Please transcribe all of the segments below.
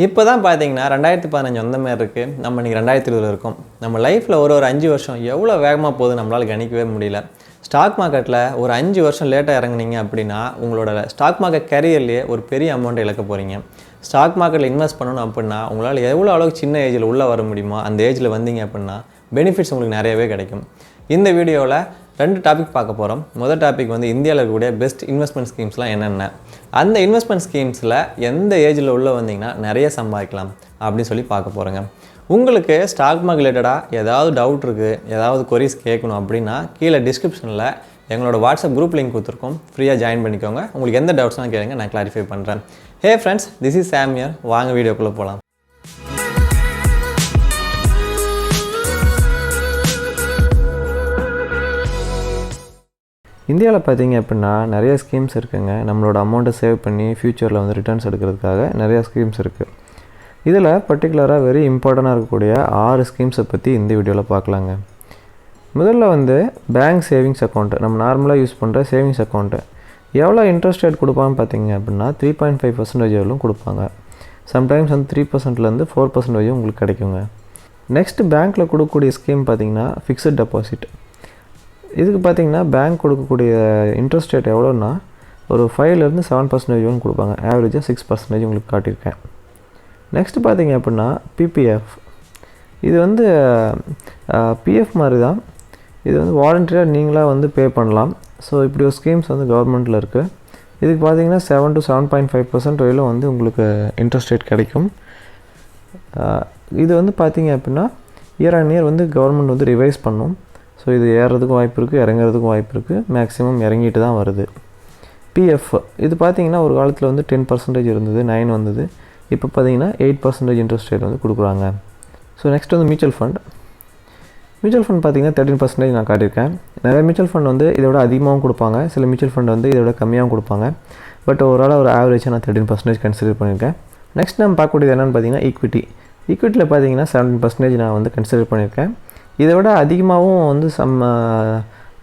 இப்போ தான் பார்த்தீங்கன்னா 2015 வந்த மாதிரி இருக்குது. நம்ம இன்றைக்கி 2020 இருக்கோம். நம்ம லைஃப்பில் ஒரு 5 வருஷம் எவ்வளோ வேகமாக போகுது நம்மளால் கணிக்கவே முடியல. ஸ்டாக் மார்க்கெட்டில் ஒரு 5 வருஷம் லேட்டாக இறங்குனீங்க அப்படின்னா உங்களோட ஸ்டாக் மார்க்கெட் கரியர்லேயே ஒரு பெரிய அமௌண்ட் இழக்க போகிறீங்க. ஸ்டாக் மார்க்கெட்டில் இன்வெஸ்ட் பண்ணணும் அப்படின்னா உங்களால் எவ்வளோ அளவுக்கு சின்ன ஏஜில் உள்ளே வர முடியுமோ அந்த ஏஜில் வந்தீங்க அப்படின்னா பெனிஃபிட்ஸ் உங்களுக்கு நிறையவே கிடைக்கும். இந்த வீடியோவில் 2 டாபிக் பார்க்க போகிறோம். முதல் டாபிக் வந்து இந்தியாவில் இருக்கக்கூடிய பெஸ்ட் இன்வெஸ்ட்மெண்ட் ஸ்கீம்ஸ்லாம் என்னென்ன, அந்த இன்வெஸ்ட்மெண்ட் ஸ்கீம்ஸில் எந்த ஏஜில் உள்ளே வந்தீங்கன்னா நிறைய சம்பாதிக்கலாம் அப்படின்னு சொல்லி பார்க்க போகிறோங்க. உங்களுக்கு ஸ்டாக் மார்க்கெட் ரிலேட்டடாக ஏதாவது டவுட் இருக்குது, ஏதாவது கொரிஸ் கேட்கணும் அப்படின்னா கீழே டிஸ்கிரிப்ஷனில் எங்களோட வாட்ஸ்அப் குரூப் லிங்க் கொடுத்துருக்கோம். ஃப்ரீயாக ஜாயின் பண்ணிக்கோங்க. உங்களுக்கு எந்த டவுட்ஸ்லாம் கேளுங்க, நான் கிளாரிஃபை பண்ணுறேன். Hey friends, this is Sam here. வாங்க வீடியோக்குள்ளே போகலாம். இந்தியாவில் பார்த்தீங்க அப்படின்னா நிறைய ஸ்கீம்ஸ் இருக்குங்க. நம்மளோட அமௌண்ட்டை சேவ் பண்ணி ஃப்யூச்சரில் வந்து ரிட்டர்ன்ஸ் எடுக்கிறதுக்காக நிறையா ஸ்கீம்ஸ் இருக்குது. இதில் பர்டிகுலராக வெரி இம்பார்ட்டண்ட்டாக இருக்கக்கூடிய 6 ஸ்கீம்ஸை பற்றி இந்த வீடியோவில் பார்க்கலாங்க. முதல்ல வந்து பேங்க் சேவிங்ஸ் அக்கௌண்ட்டு, நம்ம நார்மலாக யூஸ் பண்ணுற சேவிங்ஸ் அக்கௌண்ட்டு எவ்வளோ இன்ட்ரெஸ்ட் ரேட் கொடுப்பான்னு பார்த்தீங்க அப்படின்னா 3.5% வரையும் கொடுப்பாங்க. சம்டைம்ஸ் வந்து 3%லேருந்து 4% உங்களுக்கு கிடைக்குங்க. நெக்ஸ்ட்டு பேங்க்கில் கொடுக்கக்கூடிய ஸ்கீம் பார்த்திங்கன்னா ஃபிக்ஸட் டெபாசிட். இதுக்கு பார்த்திங்கன்னா பேங்க் கொடுக்கக்கூடிய இன்ட்ரெஸ்ட் ரேட் எவ்வளோன்னா ஒரு 5லேருந்து 7% கொடுப்பாங்க. ஆவரேஜாக 6% உங்களுக்கு காட்டியிருக்கேன். நெக்ஸ்ட்டு பார்த்திங்க அப்படின்னா PPF. இது வந்து PF மாதிரி தான். இது வந்து வாலண்டரியாக நீங்களாக வந்து பே பண்ணலாம். ஸோ இப்படி ஒரு ஸ்கீம்ஸ் வந்து கவர்மெண்ட்டில் இருக்குது. இதுக்கு பார்த்திங்கன்னா 7 to 7.5% வரையிலும் வந்து உங்களுக்கு இன்ட்ரெஸ்ட் ரேட் கிடைக்கும். இது வந்து பார்த்திங்க அப்படின்னா இயர் ஆன் இயர் வந்து கவர்மெண்ட் வந்து ரிவைஸ் பண்ணும். ஸோ இது ஏறுறதுக்கும் வாய்ப்பு இருக்குது, இறங்குறதுக்கும் வாய்ப்பு இருக்குது. மேக்ஸிமம் இறங்கிட்டு தான் வருது. PF இது பார்த்திங்கன்னா ஒரு காலத்தில் வந்து 10% இருந்தது, 9 வந்தது. இப்போ பார்த்திங்கன்னா 8% இன்ட்ரெஸ்ட் ரேட் வந்து கொடுக்குறாங்க. ஸோ நெக்ஸ்ட் வந்து மியூச்சுவல் ஃபண்ட். மியூச்சுவல் ஃபண்ட் பார்த்திங்கன்னா 13% நான் காட்டியிருக்கேன். நிறைய மியூச்சுவல் ஃபண்ட் வந்து இதோட அதிகமாகவும் கொடுப்பாங்க, சில மியூச்சுவல் ஃபண்ட் வந்து இதோட கம்மியாகவும் கொடுப்பாங்க. பட் ஒரு ஆவரேஜாக நான் 13% கன்சிடர் பண்ணியிருக்கேன். நெக்ஸ்ட் நம்ம பார்க்கக்கூடியது என்னென்னு பார்த்திங்கன்னா ஈக்விட்டியில் பார்த்திங்கன்னா 17% நான் வந்து கன்சிடர் பண்ணியிருக்கேன். இதை விட அதிகமாகவும் வந்து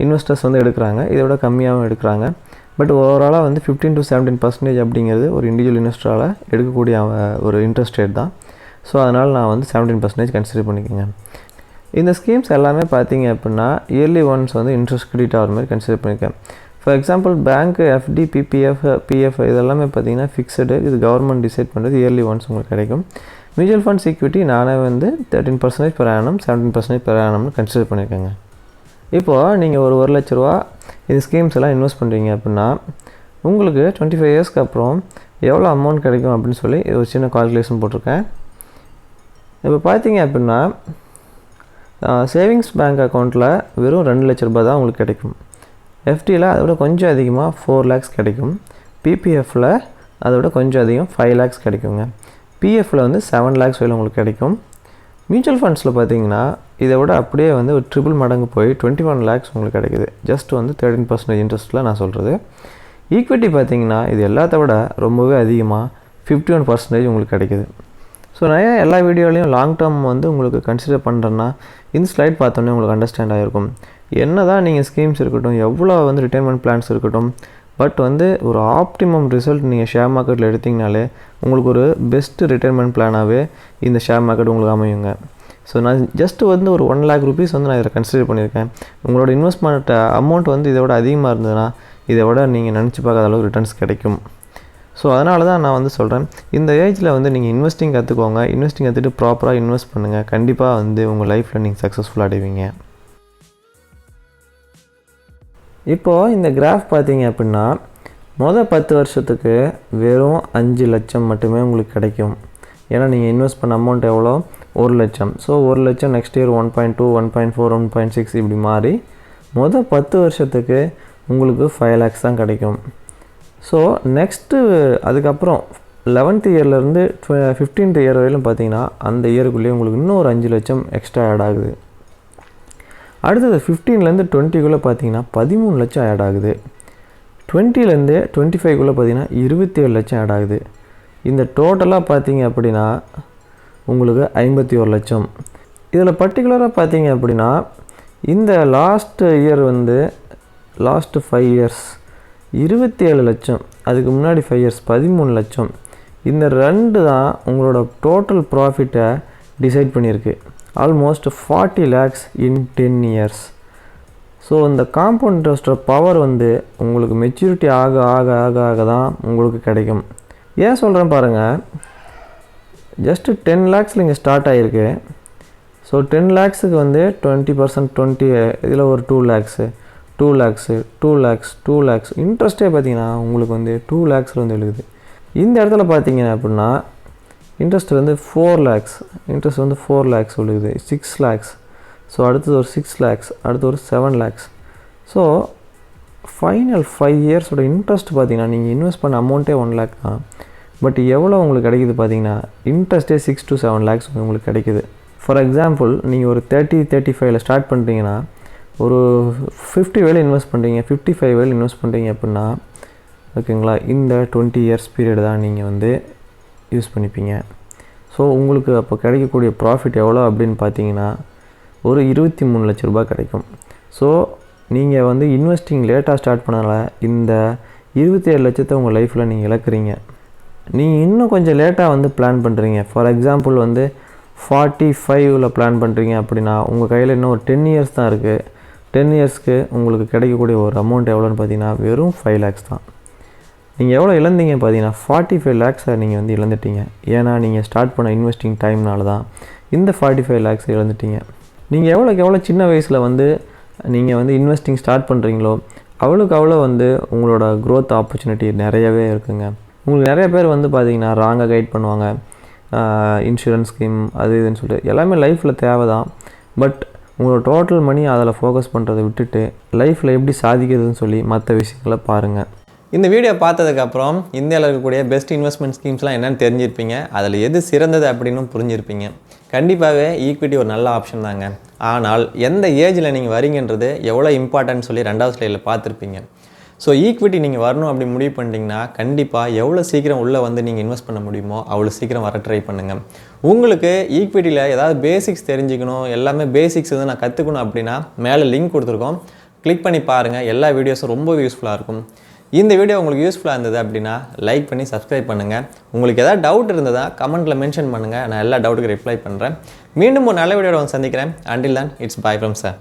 இன்வெஸ்டர்ஸ் வந்து எடுக்கிறாங்க, இதை விட கம்மியாகவும் எடுக்கிறாங்க. பட் ஓவராலாக வந்து 15 to 17% அப்படிங்கிறது ஒரு இண்டிவிஜுவல் இன்வெஸ்டரால் எடுக்கக்கூடிய ஒரு இன்ட்ரெஸ்ட் ரேட் தான். ஸோ அதனால் நான் வந்து 17% கன்சிடர் பண்ணிக்கோங்க. இந்த ஸ்கீம்ஸ் எல்லாமே பார்த்தீங்க அப்படின்னா இயர்லி ஒன்ஸ் வந்து இன்ட்ரெஸ்ட் கிரெடிட் ஆகிற மாதிரி கன்சிடர் பண்ணியிருக்கேன். For example bank FD, PPF இதெல்லாமே பார்த்தீங்கன்னா ஃபிக்ஸடு. இது கவர்மெண்ட் டிசைட் பண்ணுறது, இயர்லி ஒன்ஸ் உங்களுக்கு கிடைக்கும். மியூச்சுவல் ஃபண்ட்ஸ் ஈக்விட்டி நானே வந்து 13% per annum, 17% per annumனு கன்சிடர் பண்ணியிருக்கேங்க. இப்போது நீங்கள் ஒரு 1 லட்ச ரூபா இந்த ஸ்கீம்ஸ் எல்லாம் இன்வெஸ்ட் பண்ணுறீங்க அப்படின்னா உங்களுக்கு 25 இயர்ஸ்க்கு அப்புறம் எவ்வளோ அமௌண்ட் கிடைக்கும் அப்படின்னு சொல்லி ஒரு சின்ன கால்குலேஷன் போட்டிருக்கேன். இப்போ பார்த்தீங்க அப்படின்னா சேவிங்ஸ் பேங்க் அக்கௌண்ட்டில் வெறும் 2 லட்ச ரூபா தான் உங்களுக்கு கிடைக்கும். FDயில் அதை விட கொஞ்சம் அதிகமாக 4 lakhs கிடைக்கும். PPFயில் அதை விட கொஞ்சம் அதிகம் 5 lakhs கிடைக்குங்க. PFயில் வந்து 7 lakhs வரையும் உங்களுக்கு கிடைக்கும். மியூச்சுவல் ஃபண்ட்ஸில் பார்த்தீங்கன்னா இதை விட அப்படியே வந்து ஒரு ட்ரிபிள் மடங்கு போய் 21 lakhs உங்களுக்கு கிடைக்குது. ஜஸ்ட் வந்து 13% இன்ட்ரெஸ்ட்டில் நான் சொல்கிறது. ஈக்விட்டி பார்த்தீங்கன்னா இது எல்லாத்த விட ரொம்பவே அதிகமாக 51% உங்களுக்கு கிடைக்குது. ஸோ நான் எல்லா வீடியோலையும் லாங் டேர்ம் வந்து உங்களுக்கு கன்சிடர் பண்ணுறேன்னா இந்த ஸ்லைட் பார்த்தோன்னே உங்களுக்கு அண்டர்ஸ்டாண்ட் ஆகிருக்கும். என்ன தான் நீங்கள் ஸ்கீம்ஸ் இருக்கட்டும், எவ்வளோ வந்து ரிட்டைர்மெண்ட் பிளான்ஸ் இருக்கட்டும், பட் வந்து ஒரு ஆப்டிமம் ரிசல்ட் நீங்கள் ஷேர் மார்க்கெட்டில் எடுத்திங்கனாலே உங்களுக்கு ஒரு பெஸ்ட்டு ரிட்டைர்மெண்ட் பிளானாகவே இந்த ஷேர் மார்க்கெட் உங்களுக்கு அமையுங்க. ஸோ நான் ஜஸ்ட்டு வந்து ஒரு 1 lakh rupees வந்து நான் இதில் கன்சிடர் பண்ணியிருக்கேன். உங்களோட இன்வெஸ்ட்மெண்ட் அமௌண்ட் வந்து இதை விட அதிகமாக இருந்ததுன்னா இதை விட நீங்கள் நினச்சி பார்க்காத அளவுக்கு ரிட்டர்ன்ஸ் கிடைக்கும். ஸோ அதனால தான் நான் வந்து சொல்கிறேன், இந்த ஏஜில் வந்து நீங்கள் இன்வெஸ்டிங் கற்றுக்கோங்க. இன்வெஸ்டிங் கற்றுட்டு ப்ராப்பராக இன்வெஸ்ட் பண்ணுங்கள். கண்டிப்பாக வந்து உங்கள் லைஃப்பில் நீங்கள் சக்ஸஸ்ஃபுல்லாக அடைவீங்க. இப்போது இந்த கிராஃப் பார்த்தீங்க அப்படின்னா மொதல் 10 வருஷத்துக்கு வெறும் 5 லட்சம் மட்டுமே உங்களுக்கு கிடைக்கும். ஏன்னா நீங்கள் இன்வெஸ்ட் பண்ண அமௌண்ட் எவ்வளோ, 1 லட்சம். ஸோ 1 லட்சம் நெக்ஸ்ட் இயர் 1.2, 1.4, 1.6 இப்படி மாறி மொதல் 10 வருஷத்துக்கு உங்களுக்கு 5 lakhs தான் கிடைக்கும். ஸோ நெக்ஸ்ட்டு அதுக்கப்புறம் 11th இயர்லேருந்து 15th இயர் வரையிலும் பார்த்தீங்கன்னா அந்த இயருக்குள்ளேயே உங்களுக்கு இன்னும் ஒரு 5 லட்சம் எக்ஸ்ட்ரா ஆட் ஆகுது. அடுத்தது 15லேருந்து 20க்குள்ளே பார்த்தீங்கன்னா 13 லட்சம் ஆட் ஆகுது. 20லேருந்து 25க்குள்ளே பார்த்தீங்கன்னா 27 லட்சம் ஆட் ஆகுது. இந்த டோட்டலாக பார்த்தீங்க அப்படின்னா உங்களுக்கு 51 லட்சம். இதில் பர்டிகுலராக பார்த்தீங்க அப்படின்னா இந்த லாஸ்ட் இயர் வந்து லாஸ்ட்டு 5 இயர்ஸ் 27 லட்சம், அதுக்கு முன்னாடி 5 இயர்ஸ் 13 லட்சம், இந்த 2 தான் உங்களோட டோட்டல் ப்ராஃபிட்டை டிசைட் பண்ணியிருக்கு. ஆல்மோஸ்ட் 40 lakhs இன் 10 years. ஸோ இந்த காம்பவுண்ட் இன்ட்ரெஸ்ட்டோட பவர் வந்து உங்களுக்கு மெச்சூரிட்டி ஆக ஆக ஆக ஆக தான் உங்களுக்கு கிடைக்கும். ஏன் சொல்கிறேன் பாருங்கள், ஜஸ்ட்டு 10 lakhs இங்கே ஸ்டார்ட் ஆகிருக்கு. ஸோ 10 lakhsக்கு வந்து 20%, 20 இதில் ஒரு 2 lakhs, 2 lakhs, 2 lakhs, 2 lakhs இன்ட்ரெஸ்ட்டே பார்த்தீங்கன்னா உங்களுக்கு வந்து 2 lakhs வந்து எழுதுது. இந்த இடத்துல பார்த்தீங்க அப்படின்னா இன்ட்ரெஸ்ட் வந்து 4 lakhs, இன்ட்ரெஸ்ட் வந்து 4 lakhs விழுகுது, 6 lakhs. ஸோ அடுத்தது ஒரு 6 lakhs, அடுத்து ஒரு 7 lakhs. ஸோ ஃபைனல் 5 இயர்ஸோட இன்ட்ரெஸ்ட் பார்த்தீங்கன்னா நீங்கள் இன்வெஸ்ட் பண்ண அமௌண்ட்டே 1 lakh தான். பட் எவ்வளோ உங்களுக்கு கிடைக்குது பார்த்தீங்கன்னா இன்ட்ரெஸ்ட்டே 6 to 7 lakhs உங்களுக்கு கிடைக்குது. ஃபார் எக்ஸாம்பிள் நீங்கள் ஒரு 30-35 ஸ்டார்ட் பண்ணுறீங்கன்னா ஒரு 50 வேலை இன்வெஸ்ட் பண்ணுறீங்க, 55 வேலை இன்வெஸ்ட் பண்ணுறீங்க அப்படின்னா ஓகேங்களா, இந்த 20 years பீரியட் தான் நீங்கள் வந்து யூஸ் பண்ணிப்பீங்க. ஸோ உங்களுக்கு அப்போ கிடைக்கக்கூடிய ப்ராஃபிட் எவ்வளோ அப்படின்னு பார்த்தீங்கன்னா ஒரு 23 லட்ச ரூபாய் கிடைக்கும். ஸோ நீங்கள் வந்து இன்வெஸ்டிங் லேட்டாக ஸ்டார்ட் பண்ணதால இந்த 27 லட்சத்தை உங்கள் லைஃப்பில் நீங்கள் இழக்கிறீங்க. நீங்கள் இன்னும் கொஞ்சம் லேட்டாக வந்து பிளான் பண்ணுறீங்க, ஃபார் எக்ஸாம்பிள் வந்து 45 பிளான் பண்ணுறீங்க அப்படின்னா உங்கள் கையில் இன்னும் ஒரு 10 years தான் இருக்குது. 10 yearsக்கு உங்களுக்கு கிடைக்கக்கூடிய ஒரு அமௌண்ட் எவ்வளோன்னு பார்த்தீங்கன்னா வெறும் 5 lakhs தான். நீங்கள் எவ்வளோ இழந்தீங்க பார்த்தீங்கன்னா 45 lakhs நீங்கள் வந்து இழந்துட்டீங்க. ஏன்னா நீங்கள் ஸ்டார்ட் பண்ண இன்வெஸ்டிங் டைம்னால தான் இந்த 45 lakhs இழந்துட்டீங்க. நீங்கள் எவ்வளோக்கு எவ்வளோ சின்ன வயசில் வந்து நீங்கள் வந்து இன்வெஸ்டிங் ஸ்டார்ட் பண்ணுறீங்களோ அவ்வளோக்கு அவ்வளோ வந்து உங்களோட க்ரோத் ஆப்பர்ச்சுனிட்டி நிறையவே இருக்குங்க. உங்களுக்கு நிறைய பேர் வந்து பார்த்தீங்கன்னா ராங்காக கைட் பண்ணுவாங்க, இன்சூரன்ஸ் ஸ்கீம் அது இதுன்னு சொல்லிட்டு எல்லாமே லைஃப்பில் தேவை தான். பட் உங்களோட டோட்டல் மணி அதில் ஃபோக்கஸ் பண்ணுறதை விட்டுட்டு லைஃப்பில் எப்படி சாதிக்கிறதுன்னு சொல்லி மற்ற விஷயங்களை பாருங்கள். இந்த வீடியோ பார்த்ததுக்கப்புறம் இந்தியாவில் இருக்கக்கூடிய பெஸ்ட் இன்வெஸ்ட்மெண்ட் ஸ்கீம்ஸ்லாம் என்னென்னு தெரிஞ்சிருப்பீங்க, அதில் எது சிறந்தது அப்படின்னு புரிஞ்சிருப்பீங்க. கண்டிப்பாகவே ஈக்விட்டி ஒரு நல்ல ஆப்ஷன் தாங்க. ஆனால் எந்த ஏஜில் நீங்கள் வரீங்கன்றது எவ்வளோ இம்பார்ட்டன்ட் சொல்லி 2வது ஸ்லைடில் பார்த்துருப்பீங்க. ஸோ ஈக்விட்டி நீங்கள் வரணும் அப்படி முடிவு பண்ணிட்டீங்கன்னா கண்டிப்பாக எவ்வளோ சீக்கிரம் உள்ளே வந்து நீங்கள் இன்வெஸ்ட் பண்ண முடியுமோ அவ்வளோ சீக்கிரம் வர ட்ரை பண்ணுங்கள். உங்களுக்கு ஈக்விட்டியில் ஏதாவது பேசிக்ஸ் தெரிஞ்சுக்கணும், எல்லாமே பேசிக்ஸ் வந்து நான் கற்றுக்கணும் அப்படின்னா மேலே லிங்க் கொடுத்துருக்கோம், கிளிக் பண்ணி பாருங்கள். எல்லா வீடியோஸும் ரொம்ப யூஸ்ஃபுல்லாக இருக்கும். இந்த வீடியோ உங்களுக்கு யூஸ்ஃபுல்லாக இருந்தது அப்படின்னா லைக் பண்ணி சப்ஸ்கிரைப் பண்ணுங்கள். உங்களுக்கு ஏதாவது டவுட் இருந்ததா கமெண்ட்டில் மென்ஷன் பண்ணுங்கள், நான் எல்லா டவுட்டுக்கு ரிப்ளை பண்ணுறேன். மீண்டும் ஒரு நல்ல வீடியோட வந்து சந்திக்கிறேன். Until then it's by from sir.